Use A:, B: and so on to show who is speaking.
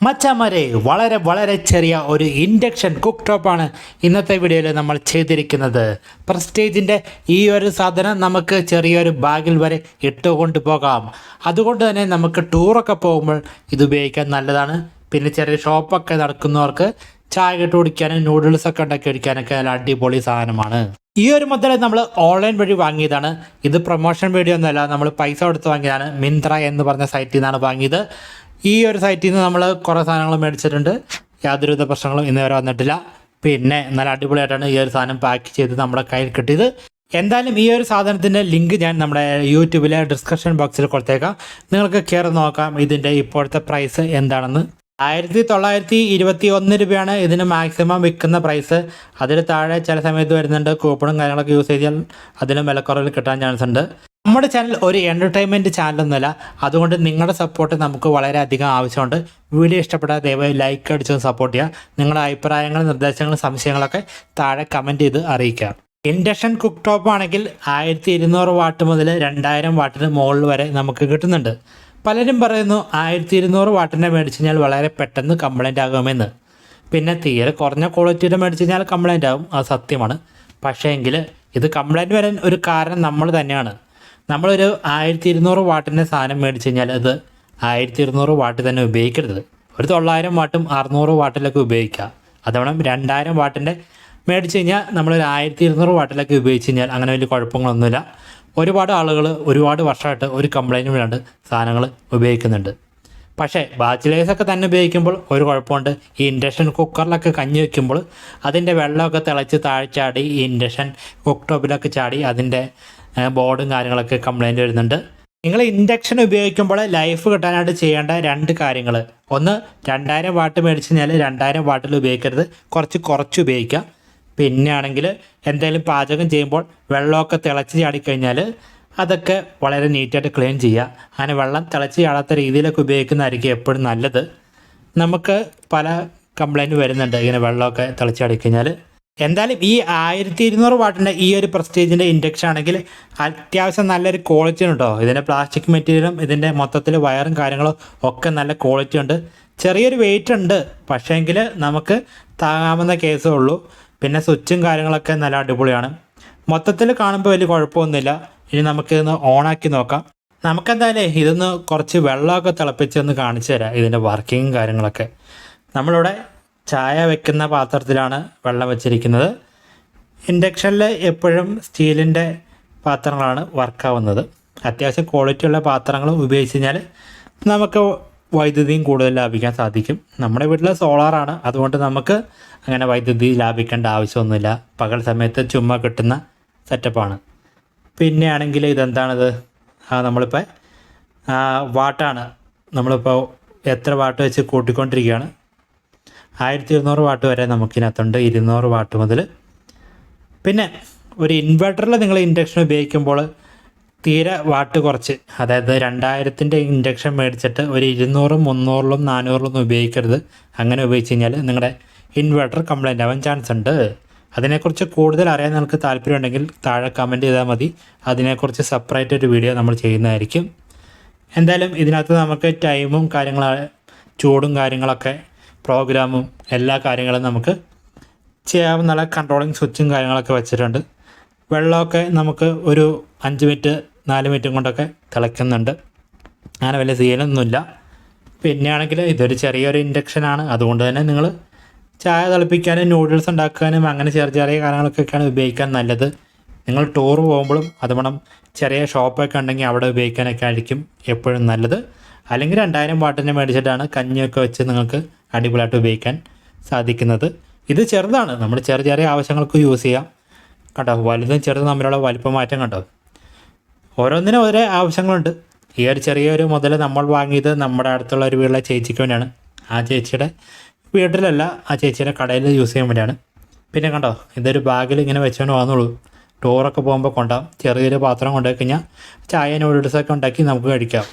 A: മച്ചാമാരെ വളരെ വളരെ ചെറിയ ഒരു ഇൻഡക്ഷൻ കുക്ക് ടോപ്പാണ് ഇന്നത്തെ വീഡിയോയിൽ നമ്മൾ ചെയ്തിരിക്കുന്നത്. പ്രസ്റ്റീജിൻ്റെ ഈ ഒരു സാധനം നമുക്ക് ചെറിയൊരു ബാഗിൽ വരെ ഇട്ടുകൊണ്ട് പോകാം. അതുകൊണ്ട് തന്നെ നമുക്ക് ടൂറൊക്കെ പോകുമ്പോൾ ഇത് ഉപയോഗിക്കാൻ നല്ലതാണ്. പിന്നെ ചെറിയ ഷോപ്പൊക്കെ നടക്കുന്നവർക്ക് ചായ ഇട്ട് കുടിക്കാനും നൂഡിൽസൊക്കെ ഉണ്ടാക്കി കുടിക്കാനൊക്കെ നല്ല അടിപൊളി സാധനമാണ്. ഈ ഒരു മുതൽ നമ്മൾ ഓൺലൈൻ വഴി വാങ്ങിയതാണ്. ഇത് പ്രൊമോഷൻ വീഡിയോ ഒന്നുമല്ല, നമ്മൾ പൈസ കൊടുത്ത് വാങ്ങിയതാണ്. മിന്ത്ര എന്ന് പറഞ്ഞ സൈറ്റിൽ നിന്നാണ് വാങ്ങിയത്. ഈ ഒരു സൈറ്റിൽ നിന്ന് നമ്മൾ കുറേ സാധനങ്ങൾ മേടിച്ചിട്ടുണ്ട്. യാതൊരുവിധ പ്രശ്നങ്ങളും ഇന്ന് വരെ വന്നിട്ടില്ല. പിന്നെ നല്ല അടിപൊളിയായിട്ടാണ് ഈ ഒരു സാധനം പാക്ക് ചെയ്ത് നമ്മുടെ കയ്യിൽ കിട്ടിയത്. എന്തായാലും ഈ ഒരു സാധനത്തിൻ്റെ ലിങ്ക് ഞാൻ നമ്മുടെ യൂട്യൂബിലെ ഡിസ്ക്രിപ്ഷൻ ബോക്സിൽ കൊടുത്തേക്കാം. നിങ്ങൾക്ക് കയറി നോക്കാം ഇതിൻ്റെ ഇപ്പോഴത്തെ പ്രൈസ് എന്താണെന്ന്. 1921 രൂപയാണ് ഇതിന് മാക്സിമം വിൽക്കുന്ന പ്രൈസ്. അതിൽ താഴെ ചില സമയത്ത് വരുന്നുണ്ട്. കൂപ്പണും കാര്യങ്ങളൊക്കെ യൂസ് ചെയ്താൽ അതിനും വിലക്കുറവിൽ കിട്ടാൻ ചാൻസ് ഉണ്ട്. നമ്മുടെ ചാനൽ ഒരു എൻ്റർടൈൻമെൻറ്റ് ചാനലൊന്നുമല്ല, അതുകൊണ്ട് നിങ്ങളുടെ സപ്പോർട്ട് നമുക്ക് വളരെയധികം ആവശ്യമുണ്ട്. വീഡിയോ ഇഷ്ടപ്പെട്ടാൽ ദയവായി ലൈക്ക് അടിച്ച് സപ്പോർട്ട് ചെയ്യുക. നിങ്ങളുടെ അഭിപ്രായങ്ങൾ, നിർദ്ദേശങ്ങൾ, സംശയങ്ങളൊക്കെ താഴെ കമൻറ്റ് ചെയ്ത് അറിയിക്കുക. ഇൻഡക്ഷൻ കുക്ക് ടോപ്പ് ആണെങ്കിൽ 1200 വാട്ട് മുതൽ 2000 വാട്ടിന് മുകളിൽ വരെ നമുക്ക് കിട്ടുന്നുണ്ട്. പലരും പറയുന്നു 1200 വാട്ടിൻ്റെ മേടിച്ച് കഴിഞ്ഞാൽ വളരെ പെട്ടെന്ന് കംപ്ലൈൻ്റ് ആകുമെന്ന്. പിന്നെ തീരെ കുറഞ്ഞ ക്വാളിറ്റിയുടെ മേടിച്ച് കഴിഞ്ഞാൽ കംപ്ലൈൻ്റ് ആകും, അത് സത്യമാണ്. പക്ഷേ എങ്കിൽ ഇത് കംപ്ലൈൻറ്റ് വരാൻ ഒരു കാരണം നമ്മൾ തന്നെയാണ്. നമ്മളൊരു 1200 വാട്ടിൻ്റെ സാധനം മേടിച്ച് കഴിഞ്ഞാൽ അത് 1200 വാട്ട് തന്നെ ഉപയോഗിക്കരുത്. ഒരു 900 വാട്ടും 600 വാട്ടിലൊക്കെ ഉപയോഗിക്കുക. അതോണം 2000 വാട്ടിൻ്റെ മേടിച്ച് കഴിഞ്ഞാൽ നമ്മളൊരു 1200 വാട്ടിലൊക്കെ ഉപയോഗിച്ച് കഴിഞ്ഞാൽ അങ്ങനെ വലിയ കുഴപ്പങ്ങളൊന്നുമില്ല. ഒരുപാട് ആളുകൾ ഒരുപാട് വർഷമായിട്ട് ഒരു കംപ്ലൈൻറ്റും ഇല്ലാണ്ട് സാധനങ്ങൾ ഉപയോഗിക്കുന്നുണ്ട്. പക്ഷേ ബാച്ചിലേഴ്സൊക്കെ തന്നെ ഉപയോഗിക്കുമ്പോൾ ഒരു കുഴപ്പമുണ്ട്. ഈ ഇൻഡക്ഷൻ കുക്കറിലൊക്കെ കഞ്ഞി വയ്ക്കുമ്പോൾ അതിൻ്റെ വെള്ളമൊക്കെ തിളച്ച് താഴെ ചാടി ഈ ഇൻഡക്ഷൻ കുക്ക് ടോപ്പിലൊക്കെ ചാടി അതിൻ്റെ ബോർഡും കാര്യങ്ങളൊക്കെ കംപ്ലൈൻറ്റ് വരുന്നുണ്ട്. നിങ്ങൾ ഇൻഡക്ഷൻ ഉപയോഗിക്കുമ്പോൾ ലൈഫ് കിട്ടാനായിട്ട് ചെയ്യേണ്ട 2 കാര്യങ്ങൾ. ഒന്ന്, 2000 വാട്ട് മേടിച്ച് കഴിഞ്ഞാൽ 2000 വാട്ടിൽ ഉപയോഗിക്കരുത്, കുറച്ച് ഉപയോഗിക്കുക. പിന്നെ ആണെങ്കിൽ എന്തെങ്കിലും പാചകം ചെയ്യുമ്പോൾ വെള്ളമൊക്കെ തിളച്ച് ചാടിക്കഴിഞ്ഞാൽ അതൊക്കെ വളരെ നീറ്റായിട്ട് ക്ലീൻ ചെയ്യുക. അങ്ങനെ വെള്ളം തിളച്ച് ചാടാത്ത രീതിയിലൊക്കെ ഉപയോഗിക്കുന്നതായിരിക്കും എപ്പോഴും നല്ലത്. നമുക്ക് പല കംപ്ലൈൻറ്റ് വരുന്നുണ്ട് ഇങ്ങനെ വെള്ളമൊക്കെ തിളച്ച് ചാടിക്കഴിഞ്ഞാൽ. എന്തായാലും ഈ 1200 വാട്ടിൻ്റെ ഈ ഒരു പ്രസ്റ്റീജിൻ്റെ ഇൻഡക്ഷൻ ആണെങ്കിൽ അത്യാവശ്യം നല്ലൊരു ക്വാളിറ്റി ഉണ്ട് കേട്ടോ. ഇതിൻ്റെ പ്ലാസ്റ്റിക് മെറ്റീരിയലും ഇതിൻ്റെ മൊത്തത്തിൽ വയറും കാര്യങ്ങളും ഒക്കെ നല്ല ക്വാളിറ്റി ഉണ്ട്. ചെറിയൊരു വെയിറ്റ് ഉണ്ട്, പക്ഷേങ്കിൽ നമുക്ക് താങ്ങാവുന്ന കേസേ ഉള്ളൂ. പിന്നെ സ്വിച്ചും കാര്യങ്ങളൊക്കെ നല്ല അടിപൊളിയാണ്. മൊത്തത്തിൽ കാണുമ്പോൾ വലിയ കുഴപ്പമൊന്നുമില്ല. ഇനി നമുക്കിതൊന്ന് ഓണാക്കി നോക്കാം. നമുക്കെന്തായാലും ഇതൊന്ന് കുറച്ച് വെള്ളമൊക്കെ തിളപ്പിച്ചൊന്ന് കാണിച്ചു തരാം ഇതിൻ്റെ വർക്കിങ്ങും കാര്യങ്ങളൊക്കെ. നമ്മളിവിടെ ചായ വെക്കുന്ന പാത്രത്തിലാണ് വെള്ളം വെച്ചിരിക്കുന്നത്. ഇൻഡക്ഷനിൽ എപ്പോഴും സ്റ്റീലിൻ്റെ പാത്രങ്ങളാണ് വർക്കാവുന്നത്. അത്യാവശ്യം ക്വാളിറ്റിയുള്ള പാത്രങ്ങൾ ഉപയോഗിച്ച് കഴിഞ്ഞാൽ നമുക്ക് വൈദ്യുതിയും കൂടുതൽ ലാഭിക്കാൻ സാധിക്കും. നമ്മുടെ വീട്ടിൽ സോളാറാണ്, അതുകൊണ്ട് നമുക്ക് അങ്ങനെ വൈദ്യുതി ലാഭിക്കേണ്ട ആവശ്യമൊന്നുമില്ല. പകൽ സമയത്ത് ചുമ്മാ കിട്ടുന്ന സെറ്റപ്പാണ്. പിന്നെ ആണെങ്കിൽ ഇതെന്താണിത്, നമ്മളിപ്പോൾ വാട്ടാണ്. നമ്മളിപ്പോൾ എത്ര വാട്ട് വെച്ച് കൂട്ടിക്കൊണ്ടിരിക്കുകയാണ്. 1200 വാട്ട് വരെ നമുക്കിനകത്തുണ്ട്, 200 വാട്ട് മുതൽ. പിന്നെ ഒരു ഇൻവെർട്ടറിൽ നിങ്ങൾ ഇൻഡക്ഷൻ ഉപയോഗിക്കുമ്പോൾ തീരെ വാട്ട് കുറച്ച്, അതായത് 2000-ൻ്റെ ഇൻഡക്ഷൻ മേടിച്ചിട്ട് ഒരു 200, 300, 400 ഉപയോഗിക്കരുത്. അങ്ങനെ ഉപയോഗിച്ച് കഴിഞ്ഞാൽ നിങ്ങളുടെ ഇൻവെർട്ടർ കംപ്ലൈൻ്റ് ആവാൻ ചാൻസ് ഉണ്ട്. അതിനെക്കുറിച്ച് കൂടുതൽ അറിയാൻ നിങ്ങൾക്ക് താല്പര്യമുണ്ടെങ്കിൽ താഴെ കമൻറ്റ് ചെയ്താൽ മതി. അതിനെക്കുറിച്ച് സെപ്പറേറ്റ് ഒരു വീഡിയോ നമ്മൾ ചെയ്യുന്നതായിരിക്കും. എന്തായാലും ഇതിനകത്ത് നമുക്ക് ടൈമും ചൂടും കാര്യങ്ങളൊക്കെ പ്രോഗ്രാമും എല്ലാ കാര്യങ്ങളും നമുക്ക് ചെയ്യാവുന്ന നല്ല കൺട്രോളിങ് സ്വിച്ചും കാര്യങ്ങളൊക്കെ വെച്ചിട്ടുണ്ട്. വെള്ളമൊക്കെ നമുക്ക് ഒരു 5 മിനിറ്റ് 4 മിനിറ്റും കൊണ്ടൊക്കെ തിളയ്ക്കുന്നുണ്ട്. അങ്ങനെ വലിയ സീനൊന്നുമില്ല. പിന്നെ ആണെങ്കിൽ ഇതൊരു ചെറിയൊരു ഇൻഡക്ഷനാണ്, അതുകൊണ്ട് തന്നെ നിങ്ങൾ ചായ തിളപ്പിക്കാനും നൂഡിൽസ് ഉണ്ടാക്കാനും അങ്ങനെ ചെറിയ കാര്യങ്ങളൊക്കെയാണ് ഉപയോഗിക്കാൻ നല്ലത്. നിങ്ങൾ ടൂർ പോകുമ്പോഴും അതുവേണം ചെറിയ ഷോപ്പൊക്കെ ഉണ്ടെങ്കിൽ അവിടെ ഉപയോഗിക്കാനൊക്കെ ആയിരിക്കും എപ്പോഴും നല്ലത്. അല്ലെങ്കിൽ 2000 വാട്ടിനെ മേടിച്ചിട്ടാണ് കഞ്ഞിയൊക്കെ വെച്ച് നിങ്ങൾക്ക് അടിപൊളിയായിട്ട് ഉപയോഗിക്കാൻ സാധിക്കുന്നത്. ഇത് ചെറുതാണ്, നമ്മൾ ചെറിയ ആവശ്യങ്ങൾക്ക് യൂസ് ചെയ്യാം കേട്ടോ. വലുതും ചെറുതും തമ്മിലുള്ള വലിപ്പ മാറ്റം കണ്ടോ. ഓരോന്നിനും ഓരോ ആവശ്യങ്ങളുണ്ട്. ഈ ഒരു ചെറിയൊരു മുതൽ നമ്മൾ വാങ്ങിയത് നമ്മുടെ അടുത്തുള്ള ഒരു വീട്ടിലെ ചേച്ചിക്ക് വേണ്ടിയാണ്. ആ ചേച്ചിയുടെ വീട്ടിലല്ല, ആ ചേച്ചിയുടെ കടയിൽ യൂസ് ചെയ്യാൻ വേണ്ടിയാണ്. പിന്നെ കണ്ടോ, ഇതൊരു ബാഗിൽ ഇങ്ങനെ വെച്ചുകൊണ്ട് വന്നുള്ളൂ. ടൂറൊക്കെ പോകുമ്പോൾ കൊണ്ടാകും. ചെറിയൊരു പാത്രം കൊണ്ടുപോയി കഴിഞ്ഞാൽ ചായ നൂഡിൽസൊക്കെ ഉണ്ടാക്കി നമുക്ക് കഴിക്കാം.